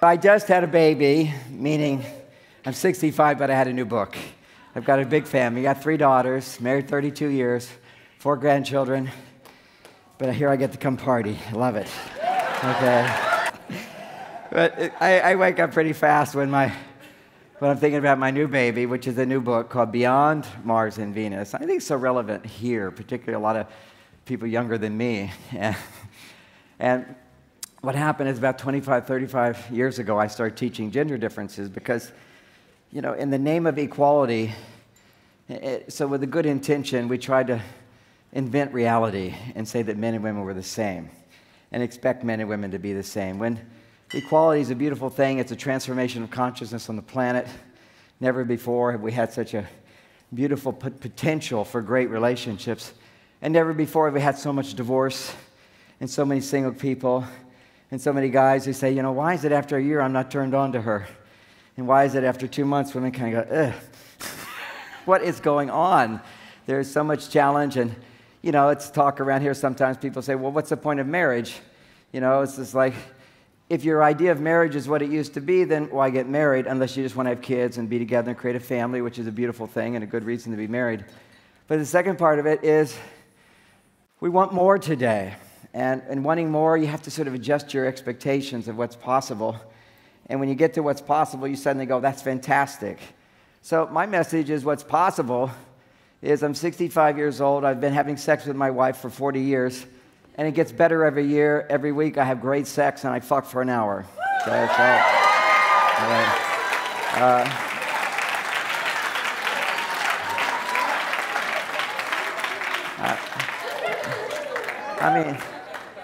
I just had a baby, meaning I'm 65, but I had a new book. I've got a big family. I got 3 daughters, married 32 years, 4 grandchildren. But here I get to come party. I love it. Okay. But I wake up pretty fast when I'm thinking about my new baby, which is a new book called Beyond Mars and Venus. I think it's so relevant here, particularly a lot of people younger than me. And what happened is about 25, 35 years ago, I started teaching gender differences because, in the name of equality, so with a good intention, we tried to invent reality and say that men and women were the same and expect men and women to be the same. When equality is a beautiful thing, it's a transformation of consciousness on the planet. Never before have we had such a beautiful potential for great relationships. And never before have we had so much divorce and so many single people. And so many guys who say, why is it after a year I'm not turned on to her? And why is it after 2 months women kind of go, ugh, what is going on? There's so much challenge. And, it's talk around here sometimes people say, well, what's the point of marriage? It's just like, if your idea of marriage is what it used to be, then why get married unless you just want to have kids and be together and create a family, which is a beautiful thing and a good reason to be married. But the second part of it is we want more today. And wanting more, you have to sort of adjust your expectations of what's possible. And when you get to what's possible, you suddenly go, that's fantastic. So my message is what's possible is I'm 65 years old. I've been having sex with my wife for 40 years. And it gets better every year. Every week I have great sex and I fuck for an hour. Okay,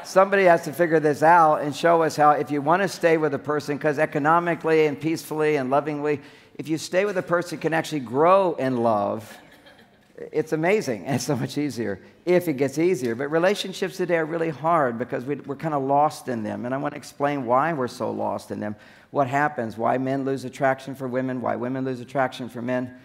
somebody has to figure this out and show us how, if you want to stay with a person, because economically and peacefully and lovingly, if you stay with a person, can actually grow in love, it's amazing and it's so much easier if it gets easier. But relationships today are really hard because we're kind of lost in them. And I want to explain why we're so lost in them, what happens, why men lose attraction for women, why women lose attraction for men.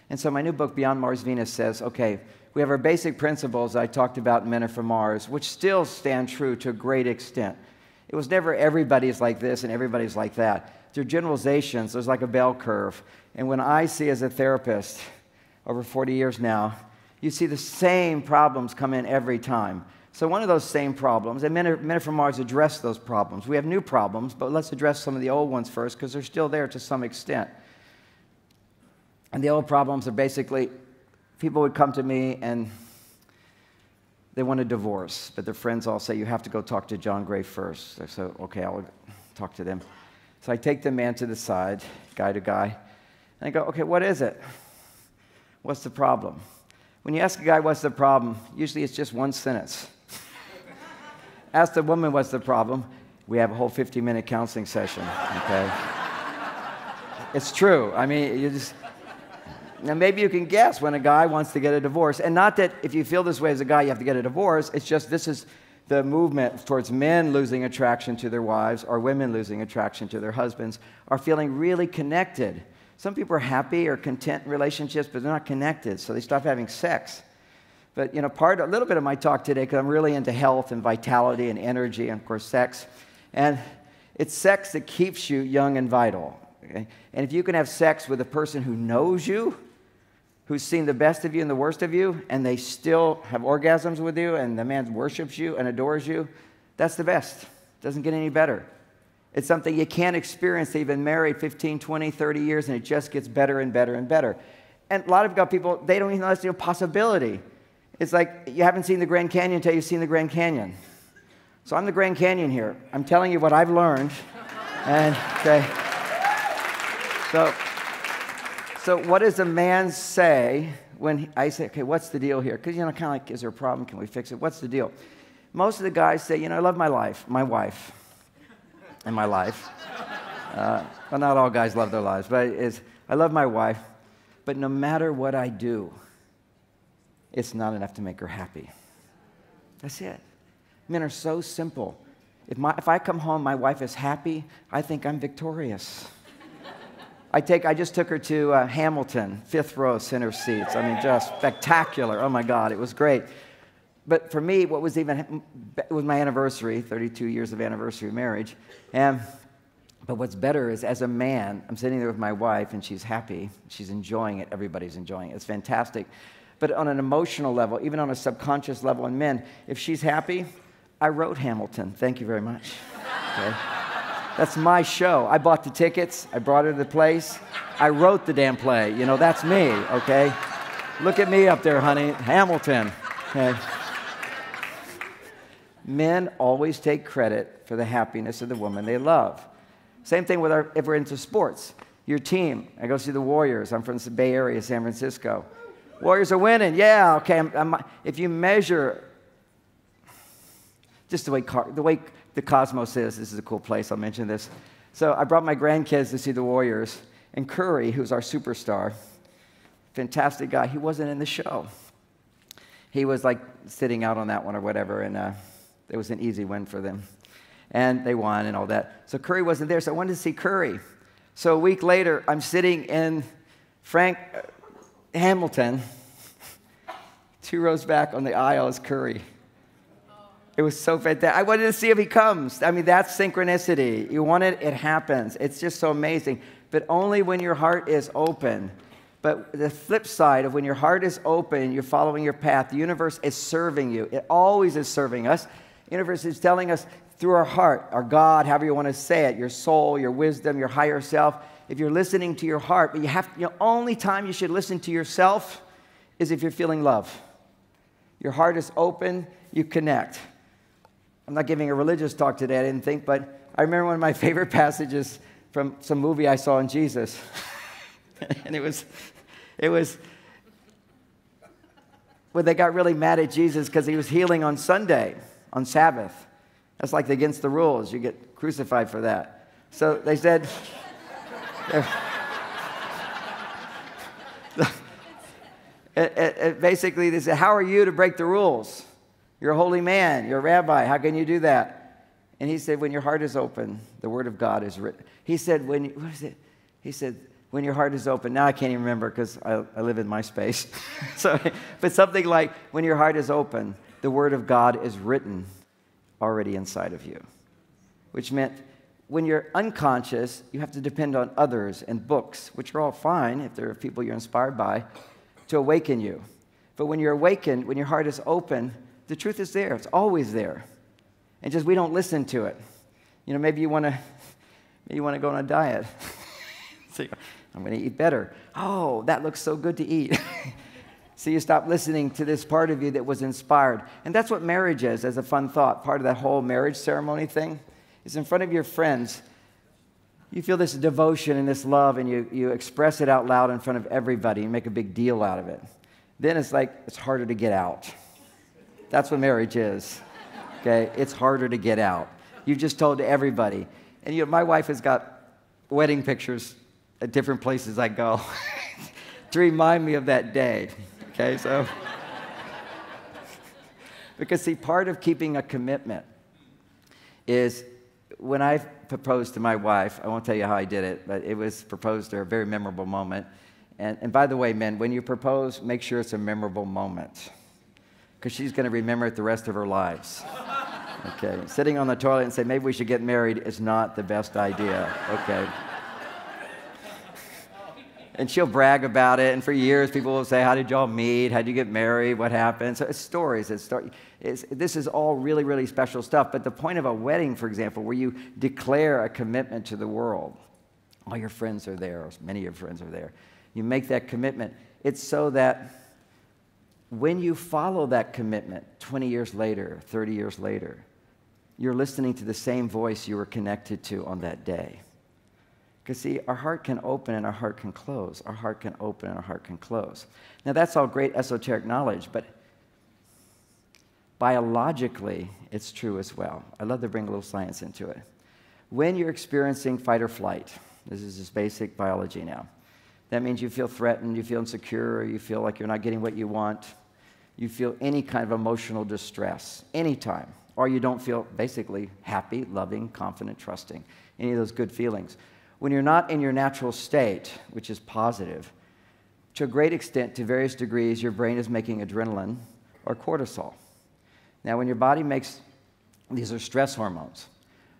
And so my new book, Beyond Mars, Venus, says, okay, we have our basic principles I talked about in Men Are From Mars, which still stand true to a great extent. It was never everybody's like this and everybody's like that. They're generalizations. There's like a bell curve. And when I see as a therapist over 40 years now, you see the same problems come in every time. So one of those same problems, and Men Are From Mars address those problems. We have new problems, but let's address some of the old ones first because they're still there to some extent. And the old problems are basically, people would come to me and they want a divorce, but their friends all say, you have to go talk to John Gray first. I say, okay, I'll talk to them. So I take the man to the side, guy to guy, and I go, okay, what is it? What's the problem? When you ask a guy what's the problem, usually it's just one sentence. Ask the woman what's the problem, we have a whole 50-minute counseling session, okay? It's true. Now, maybe you can guess when a guy wants to get a divorce. And not that if you feel this way as a guy, you have to get a divorce. It's just this is the movement towards men losing attraction to their wives or women losing attraction to their husbands are feeling really connected. Some people are happy or content in relationships, but they're not connected, so they stop having sex. But, a little bit of my talk today, because I'm really into health and vitality and energy and, of course, sex. And it's sex that keeps you young and vital. Okay? And if you can have sex with a person who knows you, who's seen the best of you and the worst of you, and they still have orgasms with you, and the man worships you and adores you, that's the best. Doesn't get any better. It's something you can't experience. They've been married 15, 20, 30 years, and it just gets better and better and better. And a lot of people, they don't even know that's a possibility. It's like you haven't seen the Grand Canyon until you've seen the Grand Canyon. So I'm the Grand Canyon here. I'm telling you what I've learned. And, okay. So what does a man say when I say, okay, what's the deal here? Because, kind of like, is there a problem? Can we fix it? What's the deal? Most of the guys say, I love my wife, and my life. Well, not all guys love their lives, but I love my wife, but no matter what I do, it's not enough to make her happy. That's it. Men are so simple. If I come home, my wife is happy, I think I'm victorious. I just took her to Hamilton, 5th row, center seats. Just spectacular. Oh my God, it was great. But for me, what was even, it was my anniversary, 32 years of anniversary of marriage. But what's better is as a man, I'm sitting there with my wife and she's happy. She's enjoying it. Everybody's enjoying it. It's fantastic. But on an emotional level, even on a subconscious level in men, if she's happy, I wrote Hamilton. Thank you very much. Okay? That's my show. I bought the tickets. I brought her to the place. I wrote the damn play. You know, that's me, okay? Look at me up there, honey. Hamilton. Okay? Men always take credit for the happiness of the woman they love. Same thing with if we're into sports. Your team. I go see the Warriors. I'm from the Bay Area, San Francisco. Warriors are winning. Yeah, okay. If you measure just the way the cosmos is, this is a cool place. I'll mention this. So I brought my grandkids to see the Warriors. And Curry, who's our superstar, fantastic guy, he wasn't in the show. He was like sitting out on that one or whatever, and it was an easy win for them. And they won and all that. So Curry wasn't there, so I wanted to see Curry. So a week later, I'm sitting in Frank Hamilton, 2 rows back on the aisle is Curry. It was so fantastic. I wanted to see if he comes. I mean, that's synchronicity. You want it, it happens. It's just so amazing. But only when your heart is open. But the flip side of when your heart is open, you're following your path, the universe is serving you. It always is serving us. The universe is telling us through our heart, our God, however you want to say it, your soul, your wisdom, your higher self. If you're listening to your heart, but only time you should listen to yourself is if you're feeling love. Your heart is open, you connect. I'm not giving a religious talk today, I didn't think, but I remember one of my favorite passages from some movie I saw in Jesus. And it was when they got really mad at Jesus because he was healing on Sunday, on Sabbath. That's like against the rules. You get crucified for that. So they said, basically they said, how are you to break the rules? You're a holy man. You're a rabbi. How can you do that? And he said, when your heart is open, the word of God is written. He said, what is it? He said, when your heart is open. Now I can't even remember because I live in my space. But something like, when your heart is open, the word of God is written already inside of you. Which meant when you're unconscious, you have to depend on others and books, which are all fine if they're people you're inspired by, to awaken you. But when you're awakened, when your heart is open, the truth is there. It's always there. And just we don't listen to it. You know, maybe you want to go on a diet. So I'm going to eat better. Oh, that looks so good to eat. So you stop listening to this part of you that was inspired. And that's what marriage is, as a fun thought. Part of that whole marriage ceremony thing is in front of your friends. You feel this devotion and this love, and you express it out loud in front of everybody and make a big deal out of it. Then it's like it's harder to get out. That's what marriage is. Okay? It's harder to get out. You've just told to everybody. And my wife has got wedding pictures at different places I go to remind me of that day. Okay, so, because see, part of keeping a commitment is when I proposed to my wife, I won't tell you how I did it, but it was proposed to her, a very memorable moment. And by the way, men, when you propose, make sure it's a memorable moment, because she's going to remember it the rest of her lives. Okay, sitting on the toilet and say, maybe we should get married is not the best idea, okay? And she'll brag about it, and for years people will say, how did y'all meet? How did you get married? What happened? So it's stories. This is all really, really special stuff. But the point of a wedding, for example, where you declare a commitment to the world, all your friends are there, or many of your friends are there. You make that commitment. It's so that when you follow that commitment 20 years later, 30 years later, you're listening to the same voice you were connected to on that day. Because, see, our heart can open and our heart can close. Our heart can open and our heart can close. Now, that's all great esoteric knowledge, but biologically, it's true as well. I love to bring a little science into it. When you're experiencing fight or flight, this is just basic biology now. That means you feel threatened, you feel insecure, you feel like you're not getting what you want. You feel any kind of emotional distress, anytime. Or you don't feel basically happy, loving, confident, trusting, any of those good feelings. When you're not in your natural state, which is positive, to a great extent, to various degrees, your brain is making adrenaline or cortisol. Now, when your body makes, these are stress hormones.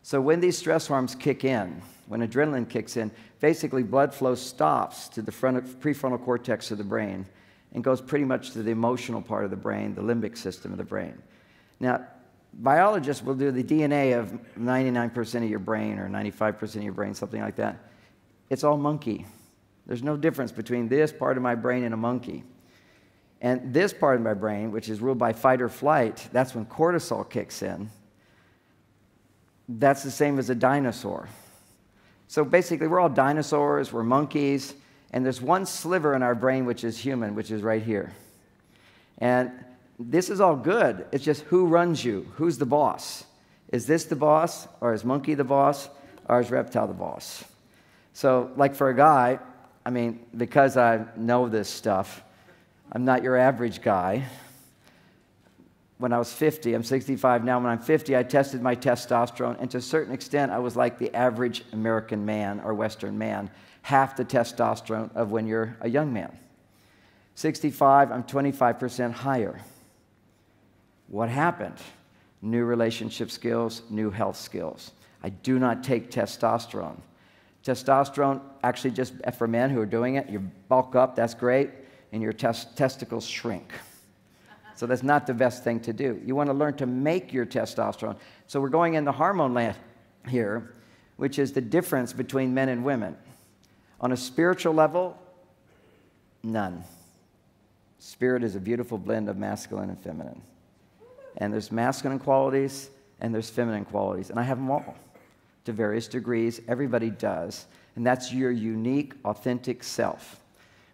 So when these stress hormones kick in, when adrenaline kicks in, basically blood flow stops to the prefrontal cortex of the brain and goes pretty much to the emotional part of the brain, the limbic system of the brain. Now, biologists will do the DNA of 99% of your brain or 95% of your brain, something like that. It's all monkey. There's no difference between this part of my brain and a monkey. And this part of my brain, which is ruled by fight or flight, that's when cortisol kicks in. That's the same as a dinosaur. So basically, we're all dinosaurs, we're monkeys, and there's one sliver in our brain which is human, which is right here. And this is all good. It's just who runs you? Who's the boss? Is this the boss, or is monkey the boss, or is reptile the boss? So, like for a guy, I mean, because I know this stuff, I'm not your average guy. When I was 50, I'm 65 now. When I'm 50, I tested my testosterone, and to a certain extent, I was like the average American man or Western man, half the testosterone of when you're a young man. 65, I'm 25% higher. What happened? New relationship skills, new health skills. I do not take testosterone. Testosterone, actually just for men who are doing it, you bulk up, that's great, and your testicles shrink. So that's not the best thing to do. You want to learn to make your testosterone. So we're going in the hormone land here, which is the difference between men and women. On a spiritual level, none. Spirit is a beautiful blend of masculine and feminine. And there's masculine qualities and there's feminine qualities. And I have them all to various degrees. Everybody does. And that's your unique, authentic self.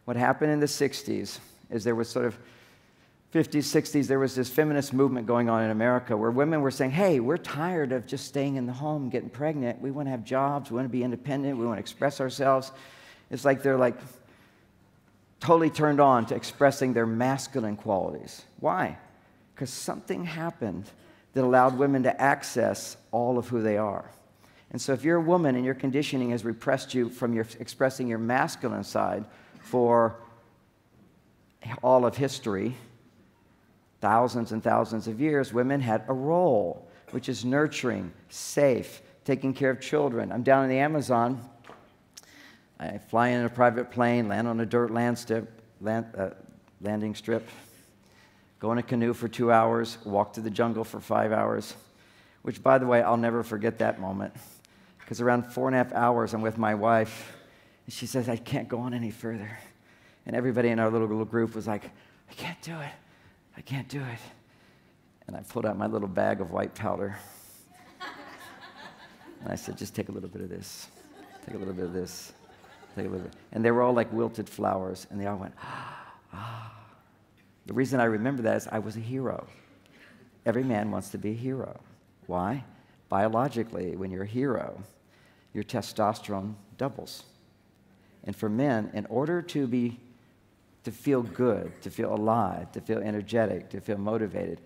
What happened in the 60s is there was sort of 50s, 60s, there was this feminist movement going on in America where women were saying, hey, we're tired of just staying in the home, getting pregnant. We want to have jobs. We want to be independent. We want to express ourselves. It's like they're like totally turned on to expressing their masculine qualities. Why? Because something happened that allowed women to access all of who they are. And so if you're a woman and your conditioning has repressed you from expressing your masculine side for all of history, thousands and thousands of years, women had a role, which is nurturing, safe, taking care of children. I'm down in the Amazon. I fly in a private plane, land on a dirt landing strip, go in a canoe for 2 hours, walk through the jungle for 5 hours, which, by the way, I'll never forget that moment, because around 4.5 hours, I'm with my wife, and she says, I can't go on any further. And everybody in our little group was like, I can't do it. I can't do it. And I pulled out my little bag of white powder. And I said, just take a little bit of this. Take a little bit of this. Take a little bit. And they were all like wilted flowers. And they all went, ah. The reason I remember that is I was a hero. Every man wants to be a hero. Why? Biologically, when you're a hero, your testosterone doubles. And for men, in order to feel good, to feel alive, to feel energetic, to feel motivated,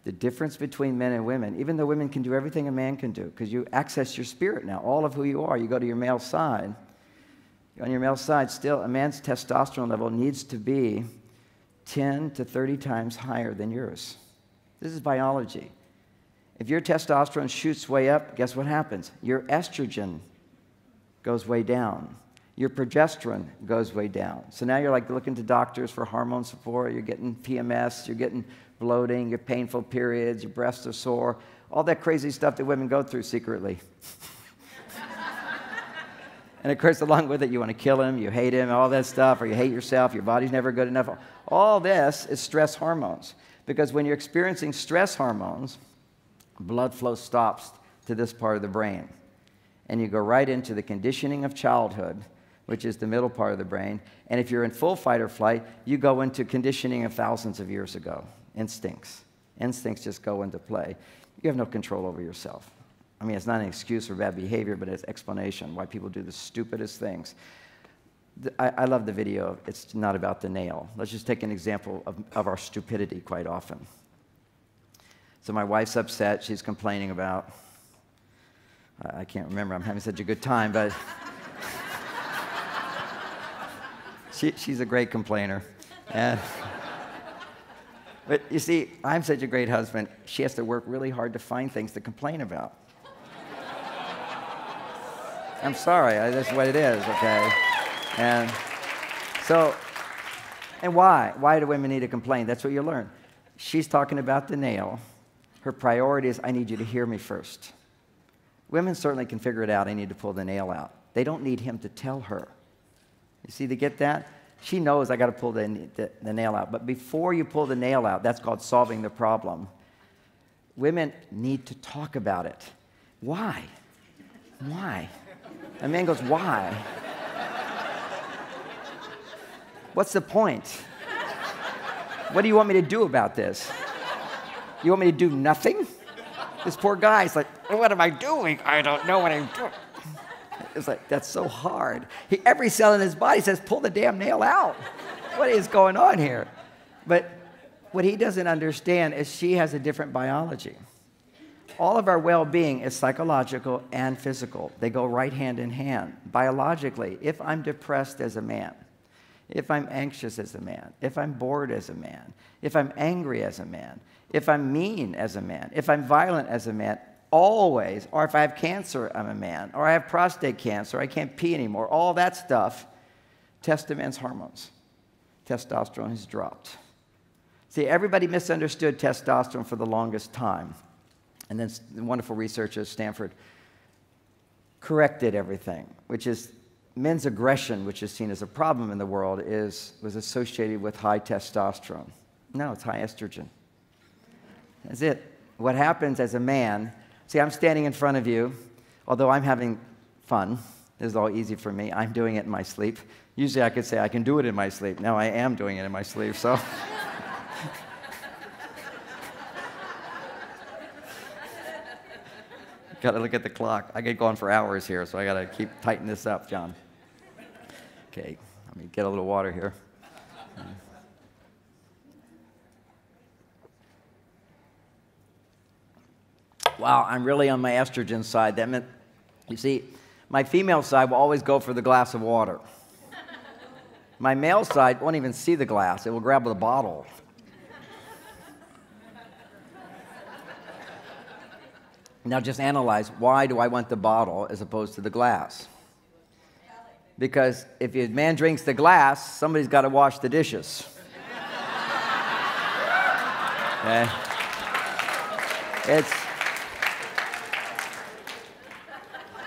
the difference between men and women, even though women can do everything a man can do, because you access your spirit now, all of who you are, you go to your male side. On your male side, still, a man's testosterone level needs to be 10 to 30 times higher than yours. This is biology. If your testosterone shoots way up, guess what happens? Your estrogen goes way down. Your progesterone goes way down. So now you're like looking to doctors for hormone support. You're getting PMS. You're getting bloating. Your painful periods. Your breasts are sore. All that crazy stuff that women go through secretly. And of course, along with it, you want to kill him. You hate him. All that stuff. Or you hate yourself. Your body's never good enough. All this is stress hormones. Because when you're experiencing stress hormones, blood flow stops to this part of the brain. And you go right into the conditioning of childhood, which is the middle part of the brain. And if you're in full fight or flight, you go into conditioning of thousands of years ago. Instincts. Instincts just go into play. You have no control over yourself. I mean, it's not an excuse for bad behavior, but it's explanation why people do the stupidest things. I love the video. It's not about the nail. Let's just take an example of our stupidity quite often. So my wife's upset. She's complaining about, I can't remember. I'm having such a good time, but she's a great complainer. And But you see, I'm such a great husband, she has to work really hard to find things to complain about. I'm sorry, that's what it is, okay? And so, and why? Why do women need to complain? That's what you learn. She's talking about the nail. Her priority is, I need you to hear me first. Women certainly can figure it out. I need to pull the nail out. They don't need him to tell her. You see, to get that? She knows I got to pull the nail out. But before you pull the nail out, that's called solving the problem. Women need to talk about it. Why? Why? A man goes, why? What's the point? What do you want me to do about this? You want me to do nothing? This poor guy's like, what am I doing? I don't know what I'm doing. It's like, that's so hard. Every cell in his body says, pull the damn nail out. What is going on here? But what he doesn't understand is she has a different biology. All of our well-being is psychological and physical. They go right hand in hand. Biologically, if I'm depressed as a man, if I'm anxious as a man, if I'm bored as a man, if I'm angry as a man, if I'm mean as a man, if I'm violent as a man, always, or if I have cancer, I'm a man, or I have prostate cancer, I can't pee anymore, all that stuff, test a man's hormones. Testosterone has dropped. See, everybody misunderstood testosterone for the longest time. And then the wonderful researchers at Stanford corrected everything, which is men's aggression, which is seen as a problem in the world, was associated with high testosterone. No, it's high estrogen. That's it. What happens as a man, see, I'm standing in front of you, although I'm having fun. This is all easy for me. I'm doing it in my sleep. Usually I could say I can do it in my sleep. Now I am doing it in my sleep, so. Got to look at the clock. I get going for hours here, so I got to keep tightening this up, John. Okay, let me get a little water here. Wow, I'm really on my estrogen side. That meant, you see, my female side will always go for the glass of water. My male side won't even see the glass. It will grab the bottle. Now just analyze, why do I want the bottle as opposed to the glass? Because if a man drinks the glass, somebody's got to wash the dishes. Okay?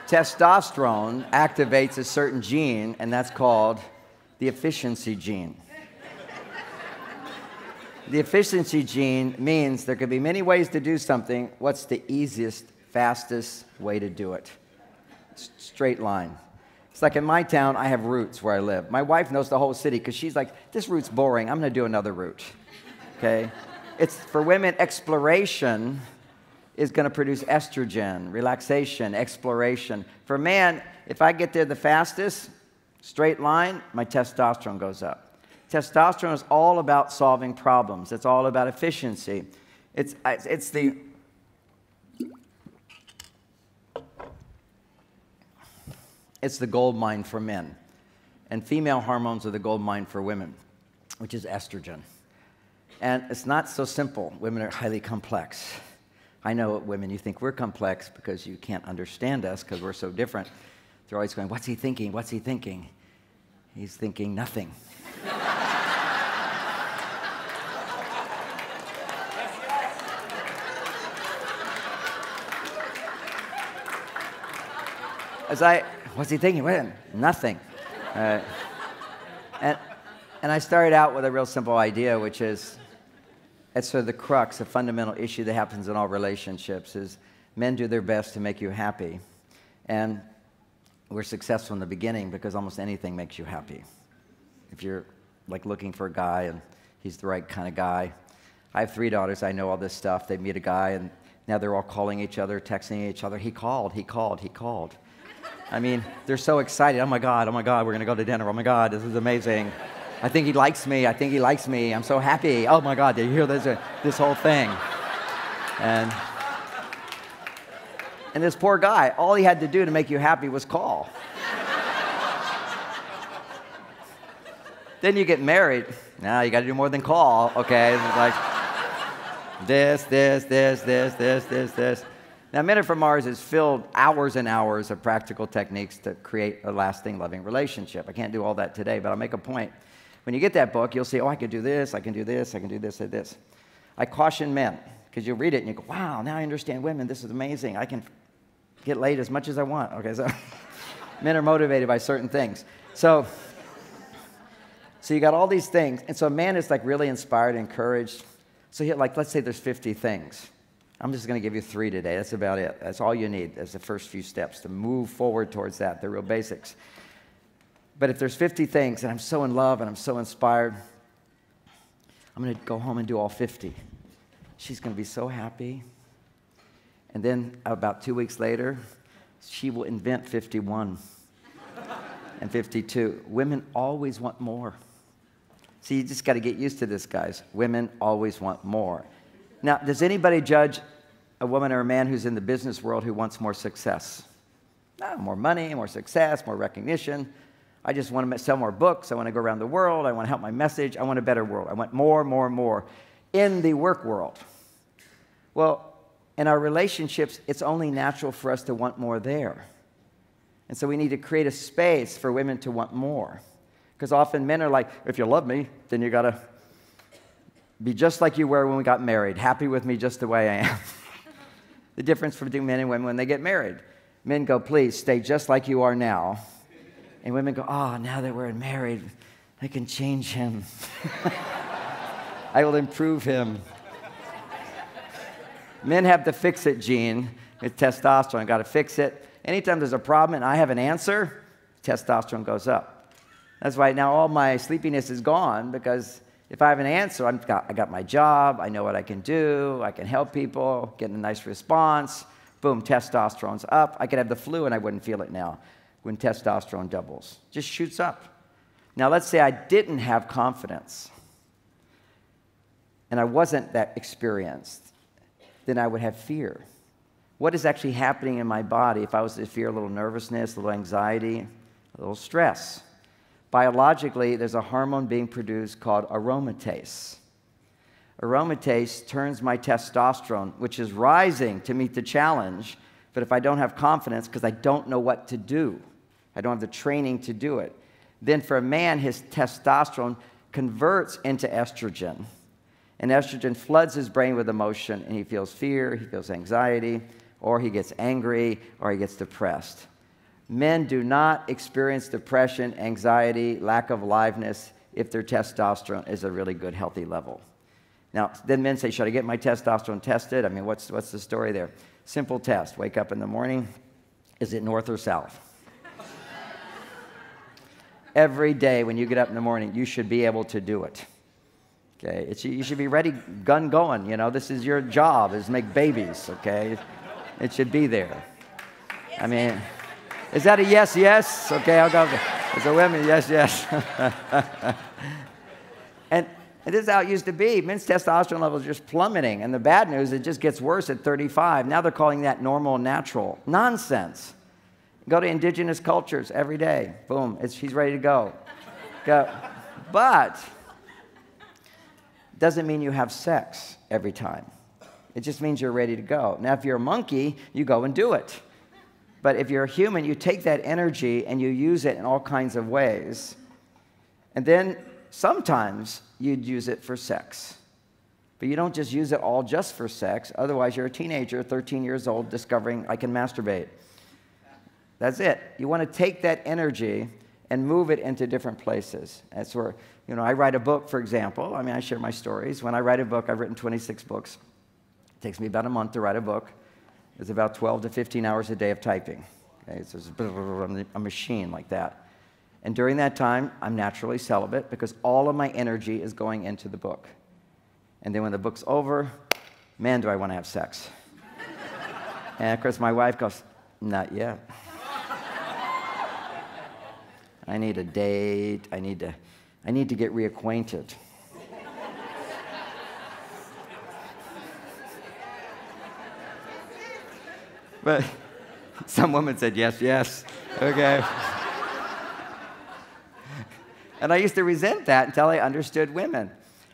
Testosterone activates a certain gene, and that's called the efficiency gene. The efficiency gene means there could be many ways to do something. What's the easiest, fastest way to do it? Straight line. It's like in my town, I have routes where I live. My wife knows the whole city because she's like, this route's boring. I'm going to do another route. Okay? It's for women, exploration is going to produce estrogen, relaxation, exploration. For man, if I get there the fastest, straight line, my testosterone goes up. Testosterone is all about solving problems. It's all about efficiency. It's the gold mine for men. And female hormones are the gold mine for women, which is estrogen. And it's not so simple. Women are highly complex. I know women, you think we're complex because you can't understand us because we're so different. They're always going, what's he thinking? What's he thinking? He's thinking nothing. What's he thinking? Wait, nothing. And I started out with a real simple idea, which is, it's sort of the crux, a fundamental issue that happens in all relationships, is men do their best to make you happy. And we're successful in the beginning because almost anything makes you happy. If you're like looking for a guy and he's the right kind of guy. I have 3 daughters. I know all this stuff. They meet a guy and now they're all calling each other, texting each other. He called. I mean, they're so excited. Oh my God, we're going to go to dinner. Oh my God, this is amazing. I think he likes me. I'm so happy. Oh my God, did you hear this whole thing? And this poor guy, all he had to do to make you happy was call. Then you get married. Now you got to do more than call, okay? It's like, This. Now, Men Are From Mars is filled hours and hours of practical techniques to create a lasting, loving relationship. I can't do all that today, but I'll make a point. When you get that book, you'll see, oh, I can do this, I can do this, I can do this, and this. I caution men, because you'll read it and you go, wow, now I understand women, this is amazing. I can get laid as much as I want. Okay, so men are motivated by certain things. So you got all these things, and so a man is like really inspired, encouraged. So let's say there's 50 things. I'm just going to give you 3 today. That's about it. That's all you need as the first few steps to move forward towards that. They're real basics. But if there's 50 things and I'm so in love and I'm so inspired, I'm going to go home and do all 50. She's going to be so happy. And then about 2 weeks later, she will invent 51 and 52. Women always want more. See, you just got to get used to this, guys. Women always want more. Now, does anybody judge a woman or a man who's in the business world who wants more success? No, more money, more success, more recognition. I just want to sell more books. I want to go around the world. I want to help my message. I want a better world. I want more in the work world. Well, in our relationships, it's only natural for us to want more there. And so we need to create a space for women to want more. Because often men are like, if you love me, then you got to be just like you were when we got married, happy with me just the way I am. The difference between men and women when they get married. Men go, please, stay just like you are now. And women go, oh, now that we're married, I can change him. I will improve him. Men have the fix-it gene. It's testosterone. Got to fix it. Anytime there's a problem and I have an answer, testosterone goes up. That's why now all my sleepiness is gone, because if I have an answer, I got my job, I know what I can do, I can help people, get a nice response, boom, testosterone's up. I could have the flu and I wouldn't feel it now when testosterone doubles. Just shoots up. Now let's say I didn't have confidence and I wasn't that experienced, then I would have fear. What is actually happening in my body if I was to fear a little nervousness, a little anxiety, a little stress? Biologically, there's a hormone being produced called aromatase. Aromatase turns my testosterone, which is rising to meet the challenge, but if I don't have confidence because I don't know what to do, I don't have the training to do it, then for a man, his testosterone converts into estrogen. And estrogen floods his brain with emotion, and he feels fear, he feels anxiety, or he gets angry, or he gets depressed. Men do not experience depression, anxiety, lack of aliveness if their testosterone is a really good, healthy level. Now, then men say, should I get my testosterone tested? I mean, what's the story there? Simple test. Wake up in the morning. Is it north or south? Every day when you get up in the morning, you should be able to do it. Okay? You should be ready, gun going. You know, this is your job, is make babies, okay? It should be there. I mean... Is that a yes, yes? Okay, I'll go. As a women, yes, yes. and this is how it used to be. Men's testosterone levels are just plummeting. And the bad news, it just gets worse at 35. Now they're calling that normal and natural. Nonsense. Go to indigenous cultures every day. Boom, he's ready to go. But doesn't mean you have sex every time. It just means you're ready to go. Now, if you're a monkey, you go and do it. But if you're a human, you take that energy and you use it in all kinds of ways. And then sometimes you'd use it for sex. But you don't just use it all just for sex. Otherwise, you're a teenager, 13 years old, discovering I can masturbate. That's it. You want to take that energy and move it into different places. That's where, I write a book, for example. I mean, I share my stories. When I write a book, I've written 26 books. It takes me about a month to write a book. It's about 12 to 15 hours a day of typing. Okay, so it's a machine like that. And during that time, I'm naturally celibate because all of my energy is going into the book. And then when the book's over, man, do I want to have sex. And of course, my wife goes, not yet. I need a date. I need to get reacquainted. But some woman said, yes, yes, okay. And I used to resent that until I understood women.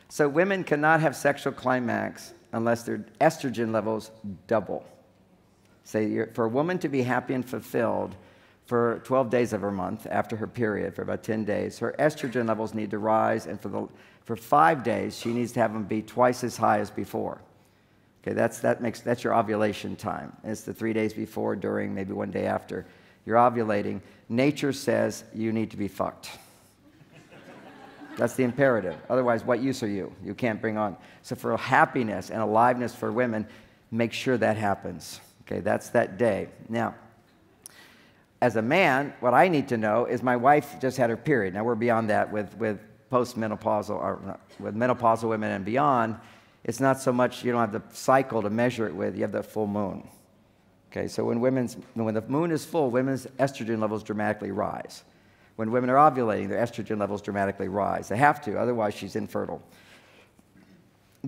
So women cannot have sexual climax unless their estrogen levels double. Say, for a woman to be happy and fulfilled for 12 days of her month after her period, for about 10 days, her estrogen levels need to rise, and for 5 days, she needs to have them be twice as high as before. Okay, that's your ovulation time. It's the 3 days before, during, maybe 1 day after. You're ovulating. Nature says you need to be fucked. That's the imperative. Otherwise, what use are you? You can't bring on. So for happiness and aliveness for women, make sure that happens. Okay, that's that day. Now, as a man, what I need to know is my wife just had her period. Now, we're beyond that with postmenopausal, or with menopausal women and beyond. It's not so much, you don't have the cycle to measure it with, you have the full moon. Okay, so when the moon is full, women's estrogen levels dramatically rise. When women are ovulating, their estrogen levels dramatically rise. They have to, otherwise she's infertile.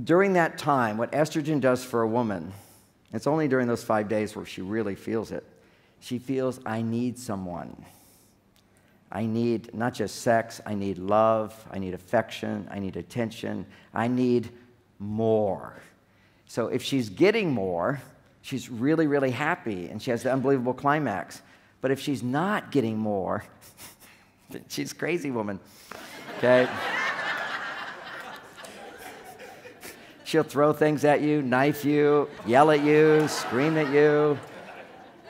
During that time, what estrogen does for a woman, it's only during those 5 days where she really feels it. She feels, I need someone. I need not just sex, I need love, I need affection, I need attention, I need more. So if she's getting more, she's really, really happy, and she has the unbelievable climax. But if she's not getting more, she's a crazy woman, okay? She'll throw things at you, knife you, yell at you, scream at you,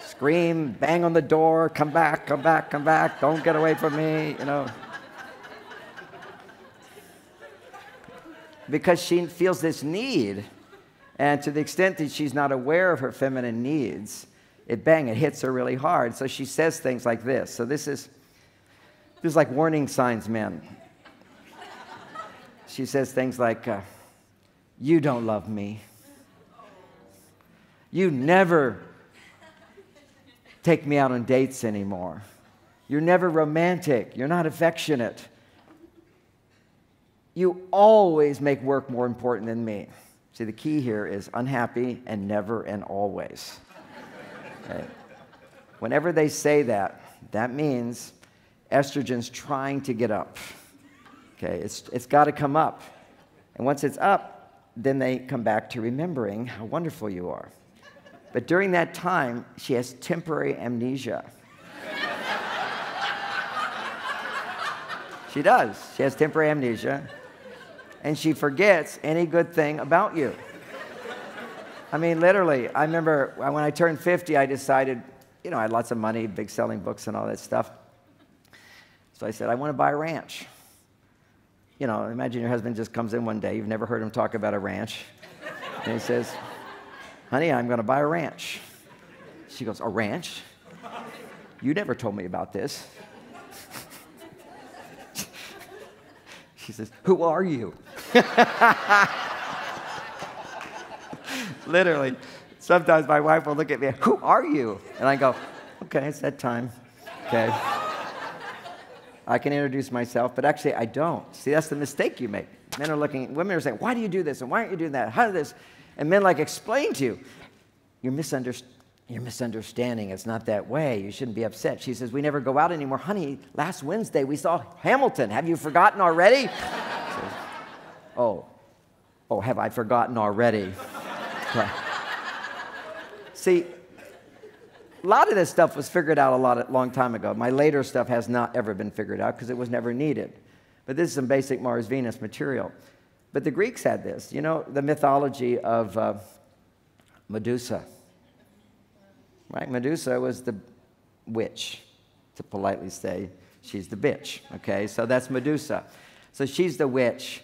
scream, bang on the door, come back, come back, come back, don't get away from me, you know. Because she feels this need, and to the extent that she's not aware of her feminine needs, it hits her really hard. So she says things like this. So this is like warning signs, men. She says things like, you don't love me. You never take me out on dates anymore. You're never romantic. You're not affectionate. You always make work more important than me. See, the key here is unhappy and never and always. Okay. Whenever they say that, that means estrogen's trying to get up. Okay, it's got to come up. And once it's up, then they come back to remembering how wonderful you are. But during that time, she has temporary amnesia. She does. She has temporary amnesia. And she forgets any good thing about you. I mean, literally, I remember when I turned 50, I decided, you know, I had lots of money, big selling books and all that stuff. So I said, I want to buy a ranch. You know, imagine your husband just comes in one day, you've never heard him talk about a ranch. And he says, honey, I'm going to buy a ranch. She goes, a ranch? You never told me about this. She says, who are you? Literally, sometimes my wife will look at me, who are you? And I go, okay, it's that time. Okay. I can introduce myself, but actually I don't. See, that's the mistake you make. Men are looking, women are saying, why do you do this? And why aren't you doing that? How do this? And men like explain to you, you're misunderstanding. It's not that way. You shouldn't be upset. She says, we never go out anymore. Honey, last Wednesday we saw Hamilton. Have you forgotten already? Says, oh, have I forgotten already? Okay. See, a lot of this stuff was figured out a long time ago. My later stuff has not ever been figured out because it was never needed. But this is some basic Mars-Venus material. But the Greeks had this. You know, the mythology of Medusa. Right? Medusa was the witch, to politely say. She's the bitch, okay? So that's Medusa. So she's the witch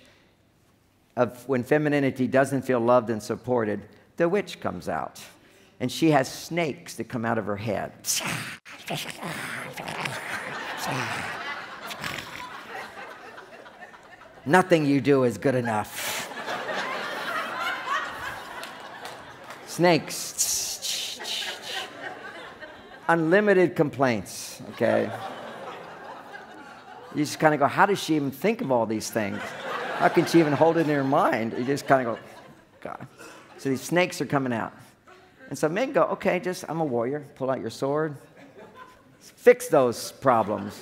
of when femininity doesn't feel loved and supported, the witch comes out. And she has snakes that come out of her head. Nothing you do is good enough. Snakes. Unlimited complaints, okay? You just kind of go, how does she even think of all these things? How can she even hold it in her mind? You just kind of go, God. So these snakes are coming out. And so men go, okay, I'm a warrior. Pull out your sword. Fix those problems.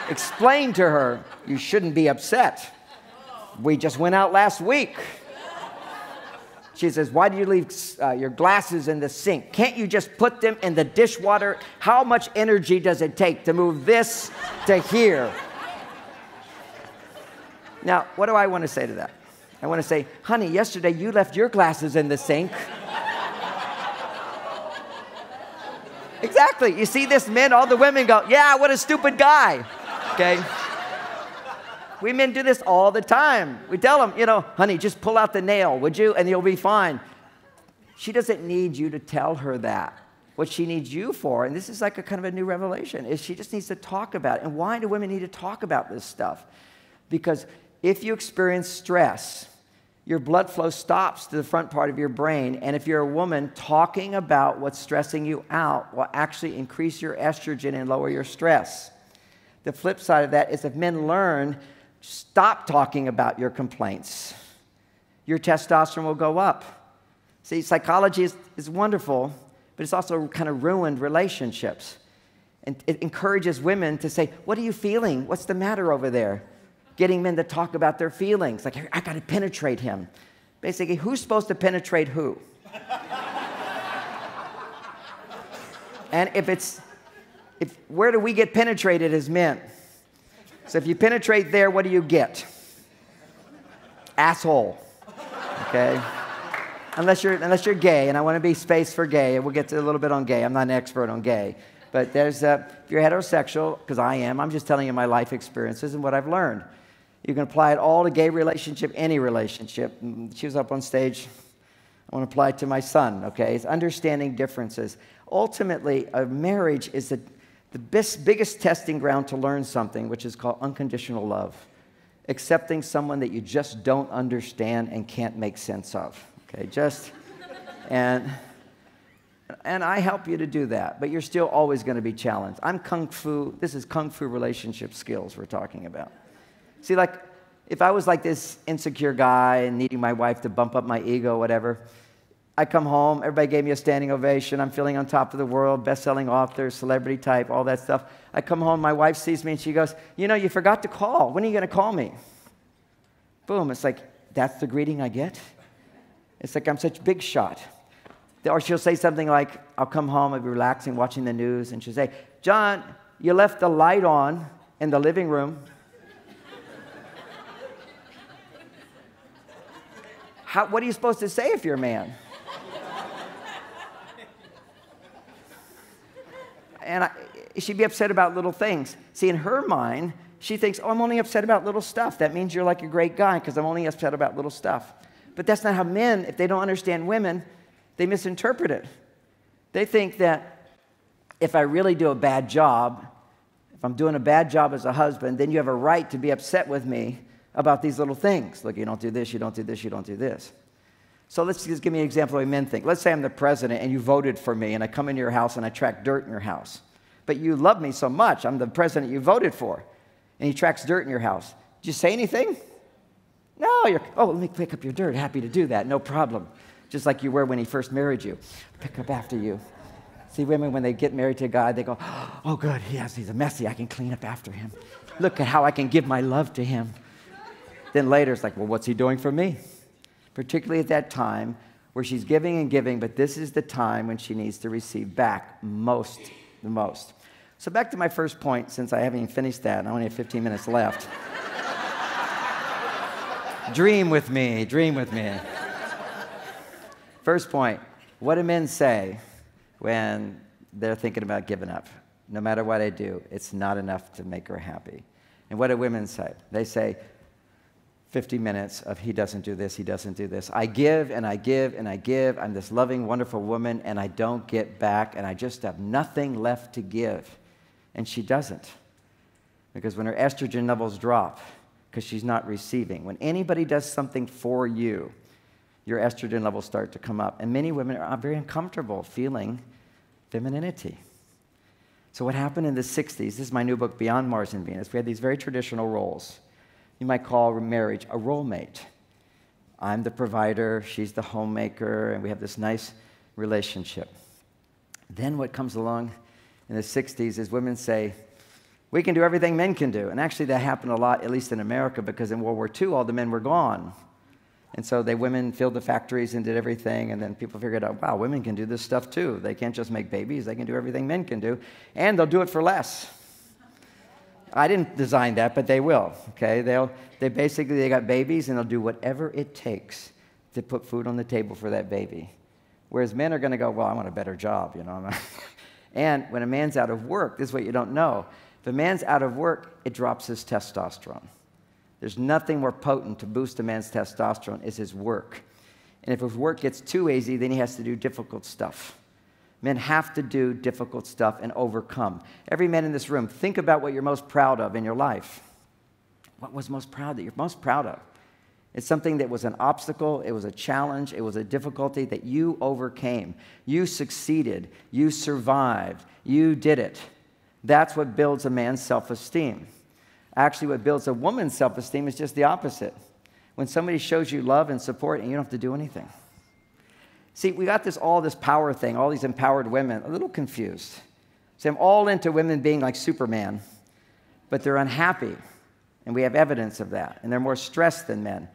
Explain to her, you shouldn't be upset. We just went out last week. She says, why do you leave your glasses in the sink? Can't you just put them in the dishwater? How much energy does it take to move this to here? Now, what do I want to say to that? I want to say, honey, yesterday you left your glasses in the sink. Exactly. You see this men, all the women go, yeah, what a stupid guy. Okay? We men do this all the time. We tell them, honey, just pull out the nail, would you? And you'll be fine. She doesn't need you to tell her that. What she needs you for, and this is like a kind of a new revelation, is she just needs to talk about it. And why do women need to talk about this stuff? Because if you experience stress, your blood flow stops to the front part of your brain. And if you're a woman, talking about what's stressing you out will actually increase your estrogen and lower your stress. The flip side of that is if men learn, stop talking about your complaints, your testosterone will go up. See, psychology is wonderful, but it's also kind of ruined relationships. And it encourages women to say, what are you feeling? What's the matter over there? Getting men to talk about their feelings. Like, I got to penetrate him. Basically, who's supposed to penetrate who? And where do we get penetrated as men? So if you penetrate there, what do you get? Asshole. Okay? Unless you're gay, and I want to be space for gay, and we'll get to a little bit on gay. I'm not an expert on gay. But if you're heterosexual, because I am, I'm just telling you my life experiences and what I've learned. You can apply it all to gay relationship, any relationship. She was up on stage. I want to apply it to my son, okay? It's understanding differences. Ultimately, a marriage is the biggest testing ground to learn something, which is called unconditional love. Accepting someone that you just don't understand and can't make sense of, okay? And I help you to do that, but you're still always going to be challenged. This is Kung Fu relationship skills we're talking about. See, like, if I was like this insecure guy and needing my wife to bump up my ego, whatever, I come home, everybody gave me a standing ovation, I'm feeling on top of the world, best-selling author, celebrity type, all that stuff. I come home, my wife sees me and she goes, you forgot to call. When are you going to call me? Boom, it's like, that's the greeting I get? It's like I'm such a big shot. Or she'll say something like, I'll come home, I'll be relaxing, watching the news, and she'll say, John, you left the light on in the living room. What are you supposed to say if you're a man? And she'd be upset about little things. See, in her mind, she thinks, I'm only upset about little stuff. That means you're like a great guy because I'm only upset about little stuff. But that's not how men, if they don't understand women, they misinterpret it. They think that if I really do a bad job, if I'm doing a bad job as a husband, then you have a right to be upset with me about these little things. Look, you don't do this, you don't do this, you don't do this. So let's just give me an example of the way men think. Let's say I'm the president and you voted for me and I come into your house and I track dirt in your house. But you love me so much, I'm the president you voted for. And he tracks dirt in your house. Did you say anything? No, let me pick up your dirt. Happy to do that, no problem. Just like you were when he first married you. Pick up after you. See, women, when they get married to a guy, they go, oh, good, he's a messy. I can clean up after him. Look at how I can give my love to him. Then later, it's like, well, what's he doing for me? Particularly at that time where she's giving and giving, but this is the time when she needs to receive back the most. So back to my first point, since I haven't even finished that, and I only have 15 minutes left. Dream with me. First point, what do men say when they're thinking about giving up? No matter what I do, it's not enough to make her happy. And what do women say? They say, 50 minutes of he doesn't do this, he doesn't do this. I give and I give and I give. I'm this loving, wonderful woman, and I don't get back, and I just have nothing left to give. And she doesn't. Because when her estrogen levels drop, because she's not receiving. When anybody does something for you, your estrogen levels start to come up. And many women are very uncomfortable feeling femininity. So what happened in the 60s, this is my new book, Beyond Mars and Venus. We had these very traditional roles. You might call marriage a role mate. I'm the provider, she's the homemaker, and we have this nice relationship. Then what comes along in the 60s is women say, we can do everything men can do. And actually that happened a lot, at least in America, because in World War II, all the men were gone. And so women filled the factories and did everything, and then people figured out, wow, women can do this stuff too. They can't just make babies, they can do everything men can do, and they'll do it for less. I didn't design that, but they will, okay? They got babies, and they'll do whatever it takes to put food on the table for that baby. Whereas men are going to go, well, I want a better job, you know. And when a man's out of work, this is what you don't know. If a man's out of work, it drops his testosterone. There's nothing more potent to boost a man's testosterone is his work. And if his work gets too easy, then he has to do difficult stuff. Men have to do difficult stuff and overcome. Every man in this room, think about what you're most proud of in your life. What was most proud that you're most proud of? It's something that was an obstacle, it was a challenge, it was a difficulty that you overcame. You succeeded, you survived, you did it. That's what builds a man's self-esteem. Actually, what builds a woman's self-esteem is just the opposite. When somebody shows you love and support and you don't have to do anything. See, we got all this power thing, all these empowered women, a little confused. See, I'm all into women being like Superman, but they're unhappy, and we have evidence of that, and they're more stressed than men.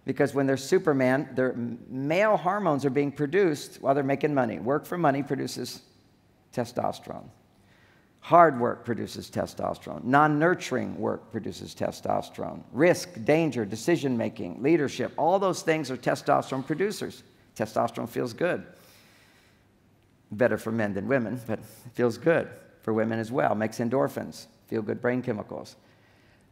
Because when they're Superman, their male hormones are being produced while they're making money. Work for money produces testosterone. Hard work produces testosterone. Non-nurturing work produces testosterone. Risk, danger, decision-making, leadership, all those things are testosterone producers. Testosterone feels good. Better for men than women, but it feels good for women as well. Makes endorphins, feel-good brain chemicals.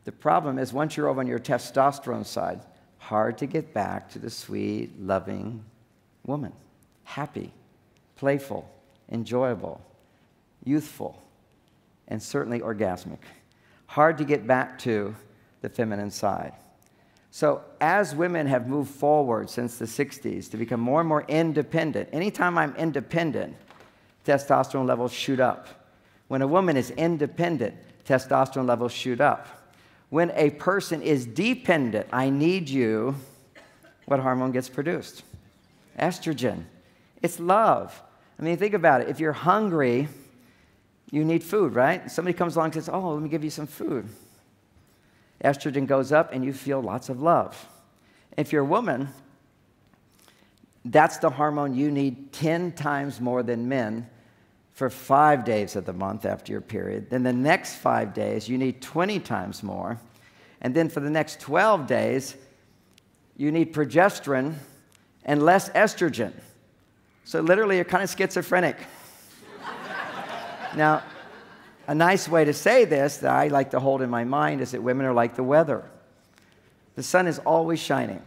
The problem is once you're over on your testosterone side, hard to get back to the sweet, loving woman. Happy, playful, enjoyable, youthful, and certainly orgasmic. Hard to get back to the feminine side. So as women have moved forward since the 60s to become more and more independent, anytime I'm independent, testosterone levels shoot up. When a woman is independent, testosterone levels shoot up. When a person is dependent, I need you, what hormone gets produced? Estrogen. It's love. I mean, think about it. If you're hungry, you need food, right? Somebody comes along and says, oh, let me give you some food. Estrogen goes up and you feel lots of love. If you're a woman, that's the hormone you need 10 times more than men for 5 days of the month after your period. Then the next 5 days, you need 20 times more. And then for the next 12 days, you need progesterone and less estrogen. So literally, you're kind of schizophrenic. Now, a nice way to say this that I like to hold in my mind is that women are like the weather. The sun is always shining,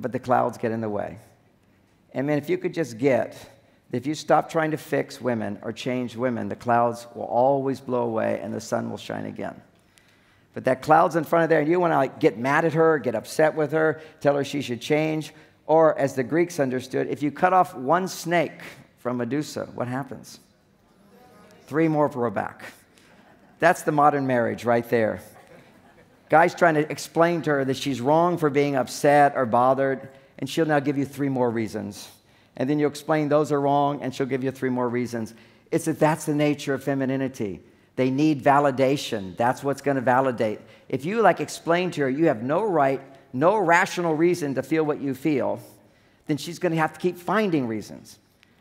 but the clouds get in the way. And man, if you could just if you stop trying to fix women or change women, the clouds will always blow away and the sun will shine again. But that cloud's in front of there and you want to get mad at her, get upset with her, tell her she should change. Or as the Greeks understood, if you cut off one snake from Medusa, what happens? 3 more grow back. That's the modern marriage right there. Guy's trying to explain to her that she's wrong for being upset or bothered, and she'll now give you 3 more reasons. And then you explain those are wrong, and she'll give you 3 more reasons. That's the nature of femininity. They need validation. That's what's going to validate. If you explain to her you have no right, no rational reason to feel what you feel, then she's going to have to keep finding reasons.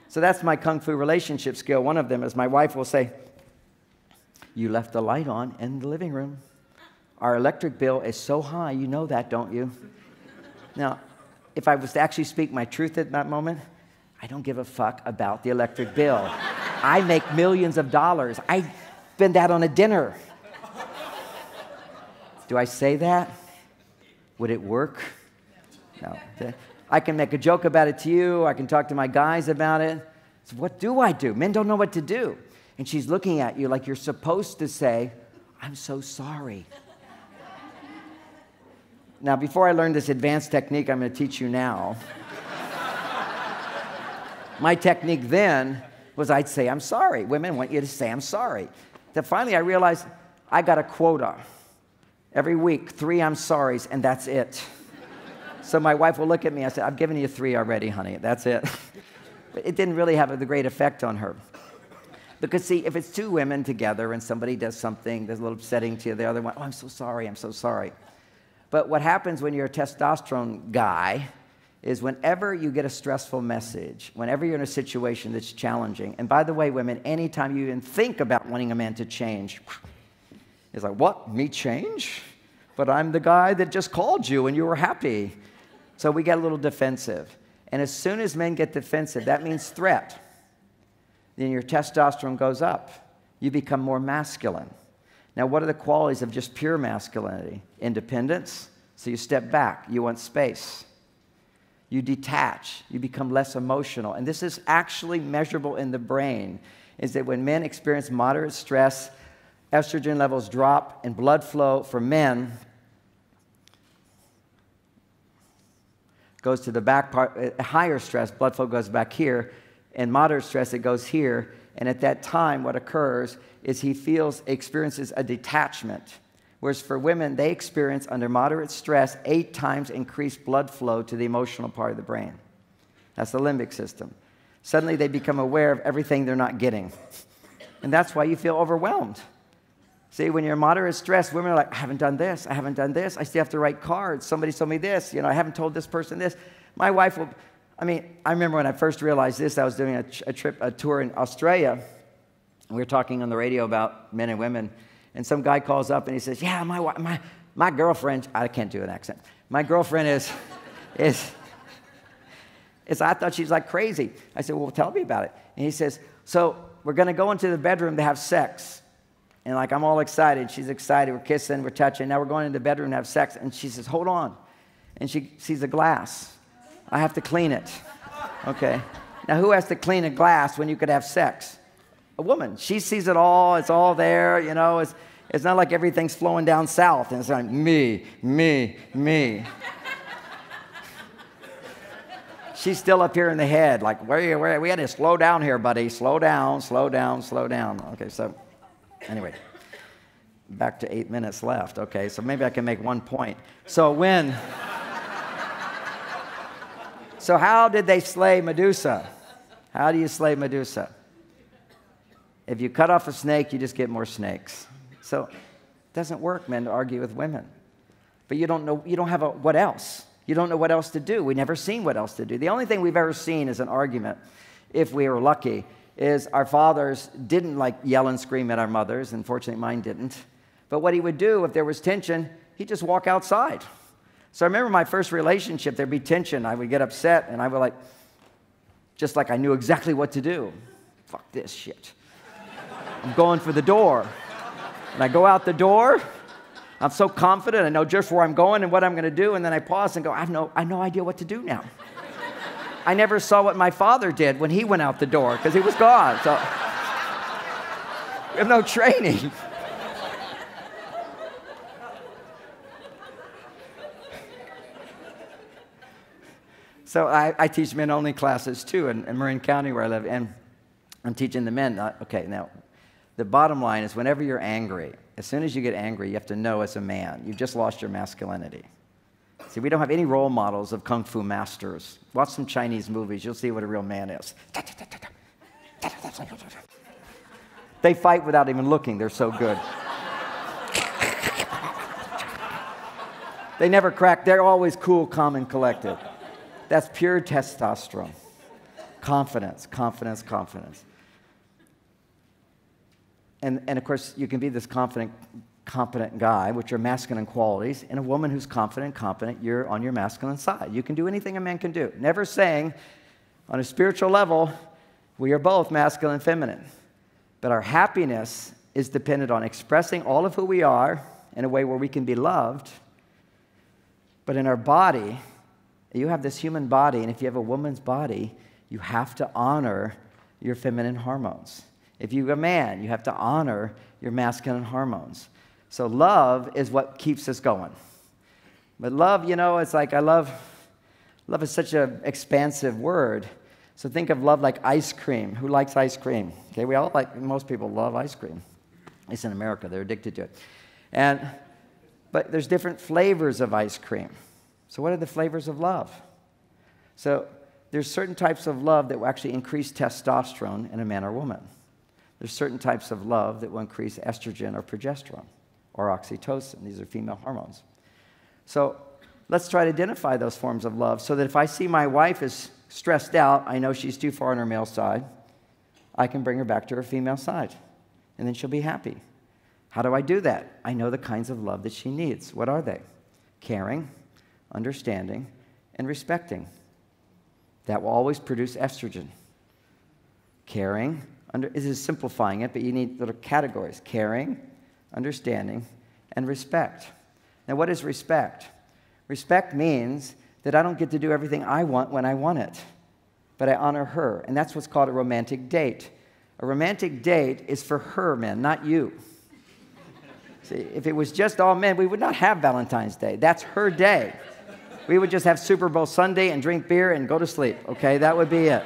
So that's my Kung Fu relationship skill. One of them is my wife will say, you left the light on in the living room. Our electric bill is so high, you know that, don't you? Now, if I was to actually speak my truth at that moment, I don't give a fuck about the electric bill. I make millions of dollars. I spend that on a dinner. Do I say that? Would it work? No. I can make a joke about it to you. I can talk to my guys about it. So what do I do? Men don't know what to do. And she's looking at you like you're supposed to say, I'm so sorry. Now, before I learned this advanced technique I'm going to teach you now, my technique then was I'd say, I'm sorry. Women want you to say, I'm sorry. Then finally I realized I got a quota. Every week, 3 I'm sorries, and that's it. So my wife will look at me. I said, I've given you 3 already, honey. That's it. But it didn't really have a great effect on her. Because, see, if it's 2 women together and somebody does something that's a little upsetting to you, the other one, oh, I'm so sorry, I'm so sorry. But what happens when you're a testosterone guy is whenever you get a stressful message, whenever you're in a situation that's challenging, and by the way, women, anytime you even think about wanting a man to change, it's like, what, me change? But I'm the guy that just called you and you were happy. So we get a little defensive. And as soon as men get defensive, that means threat. Then your testosterone goes up. You become more masculine. Now, what are the qualities of just pure masculinity? Independence. So you step back. You want space. You detach. You become less emotional. And this is actually measurable in the brain, is that when men experience moderate stress, estrogen levels drop and blood flow for men goes to the back part. Higher stress, blood flow goes back here. And moderate stress, it goes here. And at that time, what occurs is he experiences a detachment. Whereas for women, they experience under moderate stress 8 times increased blood flow to the emotional part of the brain. That's the limbic system. Suddenly they become aware of everything they're not getting. And that's why you feel overwhelmed. See, when you're in moderate stress, women are like, I haven't done this, I haven't done this, I still have to write cards, somebody told me this, I haven't told this person this. My wife will, I remember when I first realized this, I was doing a tour in Australia. We were talking on the radio about men and women. And some guy calls up and he says, yeah, my girlfriend, I can't do an accent. My girlfriend is I thought she's like crazy. I said, well, tell me about it. And he says, so we're going to go into the bedroom to have sex. And like, I'm all excited. She's excited. We're kissing, we're touching. Now we're going into the bedroom to have sex. And she says, hold on. And she sees a glass. I have to clean it. Okay. Now, who has to clean a glass when you could have sex? A woman. She sees it all. It's all there. It's not like everything's flowing down south. And it's like, me. She's still up here in the head. Like, where we had to slow down here, buddy. Slow down. Okay, so anyway, back to 8 minutes left. Okay, so maybe I can make one point. So how did they slay Medusa? How do you slay Medusa? If you cut off a snake, you just get more snakes. So it doesn't work, men, to argue with women. But you don't have what else. You don't know what else to do. We've never seen what else to do. The only thing we've ever seen is an argument, if we were lucky, is our fathers didn't like yell and scream at our mothers. Unfortunately, mine didn't. But what he would do if there was tension, he'd just walk outside. So I remember my first relationship, there'd be tension. I would get upset, and I would just like I knew exactly what to do. Fuck this shit. I'm going for the door. And I go out the door. I'm so confident. I know just where I'm going and what I'm going to do. And then I pause and go, I have no idea what to do now. I never saw what my father did when he went out the door because he was gone. So we have no training. So I teach men-only classes, too, in Marin County, where I live. And I'm teaching the men. Okay, now, the bottom line is whenever you're angry, as soon as you get angry, you have to know as a man, you've just lost your masculinity. See, we don't have any role models of kung fu masters. Watch some Chinese movies. You'll see what a real man is. They fight without even looking. They're so good. They never crack. They're always cool, calm, and collected. That's pure testosterone. Confidence. And of course, you can be this confident, competent guy, which are masculine qualities, and a woman who's confident, competent, you're on your masculine side. You can do anything a man can do. Never saying, on a spiritual level, we are both masculine and feminine. But our happiness is dependent on expressing all of who we are in a way where we can be loved. But in our body, you have this human body, and if you have a woman's body, you have to honor your feminine hormones. If you're a man, you have to honor your masculine hormones. So love is what keeps us going. But love, it's like love is such an expansive word. So think of love like ice cream. Who likes ice cream? Okay, most people love ice cream. At least in America, they're addicted to it. But there's different flavors of ice cream. So what are the flavors of love? So there's certain types of love that will actually increase testosterone in a man or woman. There's certain types of love that will increase estrogen or progesterone or oxytocin. These are female hormones. So let's try to identify those forms of love so that if I see my wife is stressed out, I know she's too far on her male side, I can bring her back to her female side, and then she'll be happy. How do I do that? I know the kinds of love that she needs. What are they? Caring, understanding, and respecting. That will always produce estrogen. Caring, this is simplifying it, but you need little categories. Caring, understanding, and respect. Now, what is respect? Respect means that I don't get to do everything I want when I want it, but I honor her, and that's what's called a romantic date. A romantic date is for her, men, not you. See, if it was just all men, we would not have Valentine's Day. That's her day. We would just have Super Bowl Sunday and drink beer and go to sleep, okay? That would be it.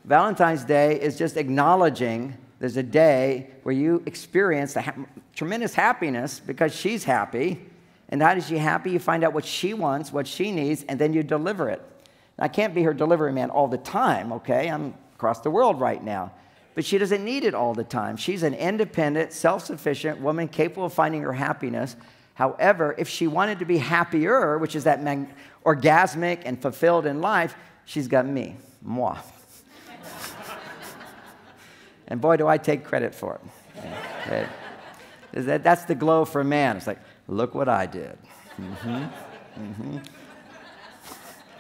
Valentine's Day is just acknowledging there's a day where you experience the tremendous happiness because she's happy. And how is she happy? You find out what she wants, what she needs, and then you deliver it. I can't be her delivery man all the time, okay? I'm across the world right now. But she doesn't need it all the time. She's an independent, self-sufficient woman capable of finding her happiness. However, if she wanted to be happier, which is that orgasmic and fulfilled in life, she's got me, moi. And boy, do I take credit for it. Okay. That's the glow for a man. It's like, look what I did.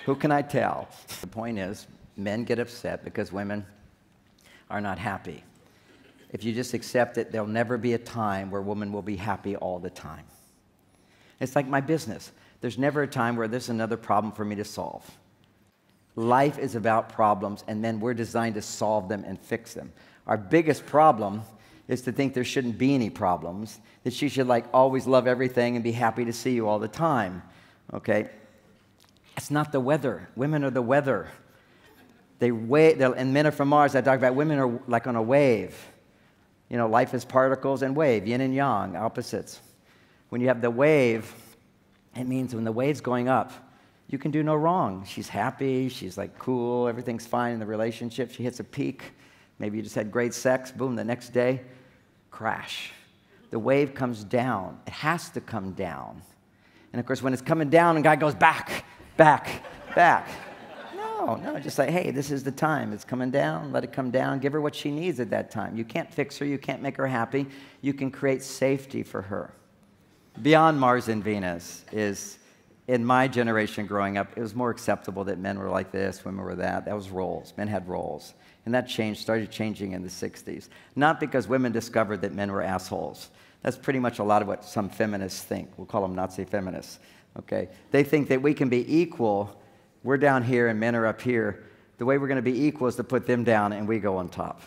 Who can I tell? The point is, men get upset because women are not happy. If you just accept it, there'll never be a time where women will be happy all the time. It's like my business. There's never a time where there's another problem for me to solve. Life is about problems, and men, we're designed to solve them and fix them. Our biggest problem is to think there shouldn't be any problems, that she should like always love everything and be happy to see you all the time, okay? It's not the weather. Women are the weather. And men are from Mars. I talk about women are like on a wave. You know, life is particles and wave, yin and yang, opposites. When you have the wave, it means when the wave's going up, you can do no wrong. She's happy, she's like cool, everything's fine in the relationship. She hits a peak. Maybe you just had great sex, boom, the next day, crash. The wave comes down. It has to come down. And of course, when it's coming down, and guy goes back, back, back. No, just like, hey, this is the time. It's coming down. Let it come down. Give her what she needs at that time. You can't fix her. You can't make her happy. You can create safety for her. Beyond Mars and Venus is, in my generation growing up, it was more acceptable that men were like this, women were that. That was roles. Men had roles. And that started changing in the 60s. Not because women discovered that men were assholes. That's pretty much a lot of what some feminists think. We'll call them Nazi feminists. Okay? They think that we can be equal. We're down here and men are up here. The way we're going to be equal is to put them down and we go on top.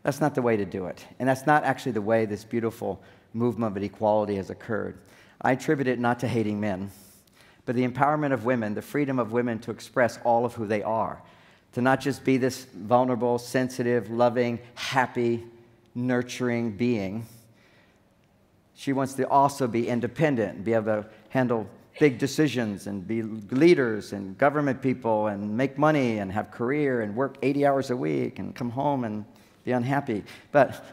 That's not the way to do it. And that's not actually the way this beautiful movement of equality has occurred. I attribute it not to hating men, but the empowerment of women, the freedom of women to express all of who they are. To not just be this vulnerable, sensitive, loving, happy, nurturing being. She wants to also be independent and be able to handle big decisions and be leaders and government people and make money and have career and work 80 hours a week and come home and be unhappy. But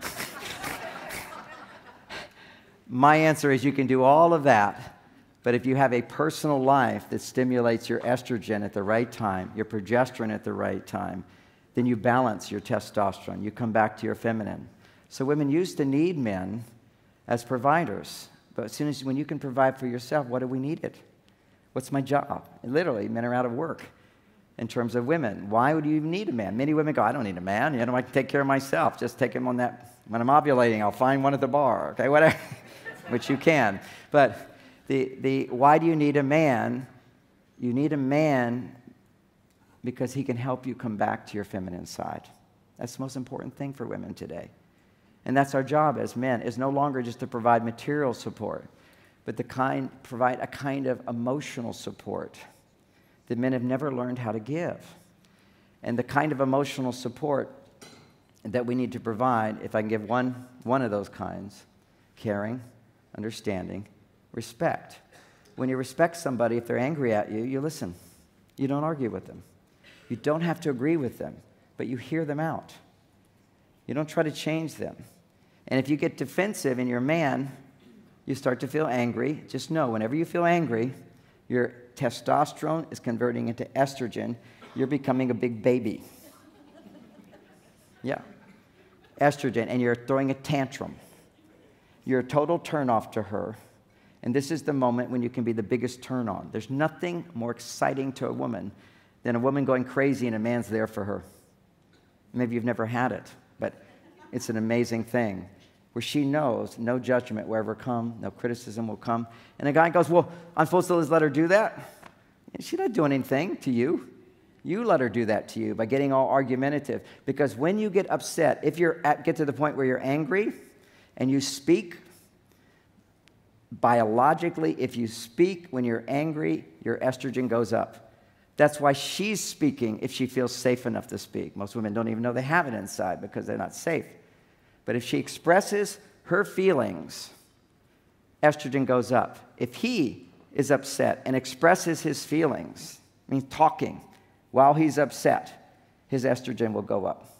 my answer is you can do all of that, but if you have a personal life that stimulates your estrogen at the right time, your progesterone at the right time, then you balance your testosterone. You come back to your feminine. So women used to need men as providers. But as soon as when you can provide for yourself, what do we need it? What's my job? And literally, men are out of work in terms of women. Why would you even need a man? Many women go, I don't need a man. You know, I can take care of myself. Just take him on that. When I'm ovulating, I'll find one at the bar. Okay, whatever, which you can. But why do you need a man? You need a man because he can help you come back to your feminine side. That's the most important thing for women today. And that's our job as men, is no longer just to provide material support, but to provide a kind of emotional support that men have never learned how to give. And the kind of emotional support that we need to provide, if I can give one of those kinds, caring, understanding, respect. When you respect somebody, if they're angry at you, you listen. You don't argue with them. You don't have to agree with them, but you hear them out. You don't try to change them. And if you get defensive and you're a man, you start to feel angry. Just know, whenever you feel angry, Your testosterone is converting into estrogen. You're becoming a big baby. Yeah. Estrogen, and you're throwing a tantrum. You're a total turnoff to her. And this is the moment when you can be the biggest turn on. There's nothing more exciting to a woman than a woman going crazy and a man's there for her. Maybe you've never had it, but it's an amazing thing where she knows no judgment will ever come, no criticism will come. And a guy goes, well, I'm supposed to just let her do that? And she's not doing anything to you. You let her do that to you by getting all argumentative. Because when you get upset, if you get to the point where you're angry and you speak, biologically, if you speak when you're angry, your estrogen goes up. That's why she's speaking if she feels safe enough to speak. Most women don't even know they have it inside because they're not safe. But if she expresses her feelings, estrogen goes up. If he is upset and expresses his feelings, I mean talking, while he's upset, his estrogen will go up.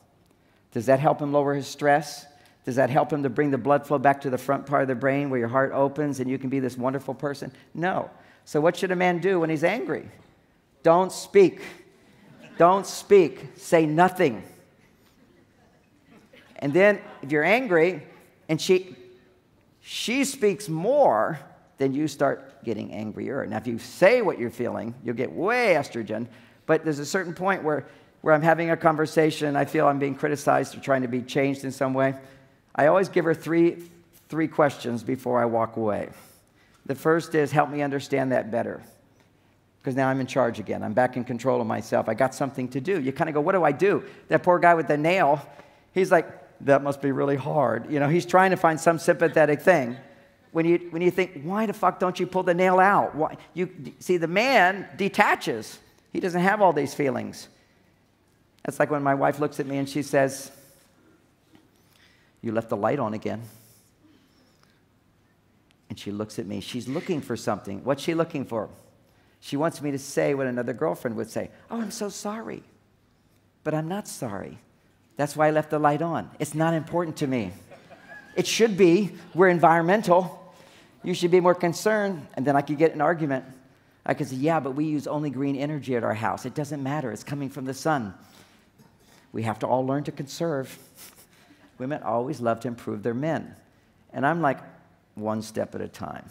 Does that help him lower his stress? Does that help him to bring the blood flow back to the front part of the brain where your heart opens and you can be this wonderful person? No. So what should a man do when he's angry? Don't speak. Don't speak. Say nothing. And then if you're angry and she speaks more, then you start getting angrier. Now, if you say what you're feeling, you'll get way estrogen. But there's a certain point where I'm having a conversation, I feel I'm being criticized or trying to be changed in some way. I always give her three questions before I walk away. The first is, help me understand that better. Because now I'm in charge again. I'm back in control of myself. I got something to do. You kind of go, what do I do? That poor guy with the nail, he's like, that must be really hard. You know, he's trying to find some sympathetic thing. When you think, why the fuck don't you pull the nail out? Why? See, the man detaches. He doesn't have all these feelings. That's like when my wife looks at me and she says, you left the light on again. And she looks at me. She's looking for something. What's she looking for? She wants me to say what another girlfriend would say. Oh, I'm so sorry. But I'm not sorry. That's why I left the light on. It's not important to me. It should be. We're environmental. You should be more concerned. And then I could get an argument. I could say, yeah, but we use only green energy at our house. It doesn't matter. It's coming from the sun. We have to all learn to conserve. Women always love to improve their men. And I'm like, one step at a time.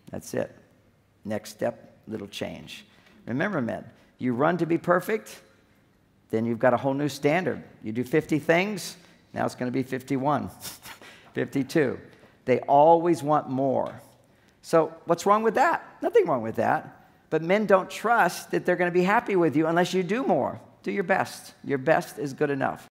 That's it. Next step, little change. Remember, men, you run to be perfect, then you've got a whole new standard. You do 50 things, now it's going to be 51, 52. They always want more. So what's wrong with that? Nothing wrong with that. But men don't trust that they're going to be happy with you unless you do more. Do your best. Your best is good enough.